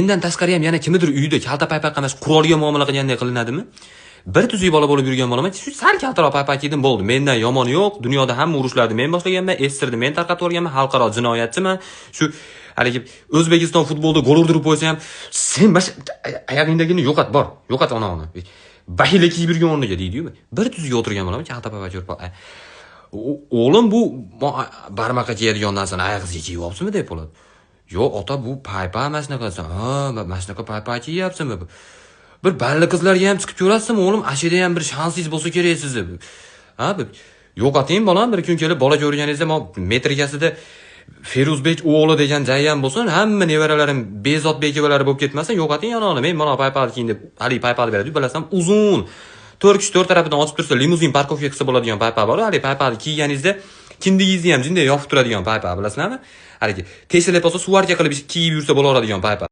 Mendan tashqari ham yana kimnidir uyida kalta paypaq emas, qurolga muomala qilganday qilinadimi? Bir tuzuk bola bo'lib yurgan bolaman, shu sal kaltaroq paypaq yedim bo'ldi. Mendan yomon yo'q. Dunyoda hamma urushlarni men boshlaganman, estirdi men tarqatib yuborganman, xalqaro jinoyatchiman. Shu haligi O'zbekiston futbolda gol urdirib qo'ysa ham, sen oyog'ingdagini yo'qot, bor. Yo'qot ona. Bahila kiyib yurgan o'rniga deydi-yu. Bir tuzuk o'tirgan bolaman, kalta paypaq yurib. O'g'lim bu barmoqqa kiyadigan narsani oyog'ingizga kiyib olibsizmi deb bo'ladi. Yo'q, ota bu paypaq emas naqasan. Ha, mana shunaqa paypaq kiyapsizmi? Bir balli qizlarga ham chiqib ko'rasizmi, o'g'lim? Ashida ham bir shansingiz bo'lsa kerak sizni. Ha, yo'q oting bolam, bir kun kelib bola ko'rganingizda metrikasida Feruzbek o'g'li degan joyi ham bo'lsin, hamma nevaralarim Bezodbek evalari bo'lib ketmasin, yo'q oting yo'qni. Men mana paypaqni kiyin deb, hali paypaqni beradi, bilasam, uzun. 4 kishi 4 tarafidan ochib tursa, limuzin parkovka qilsa bo'ladigan paypaq bor. Hali paypaqni kiyganingizda kindigingizni ham jinday yopib turadigan paypaq, bilasizlarmi? Haligi, tesilib olsa, suvarga qilib kiyib yursa bo'laveradigan paypaq.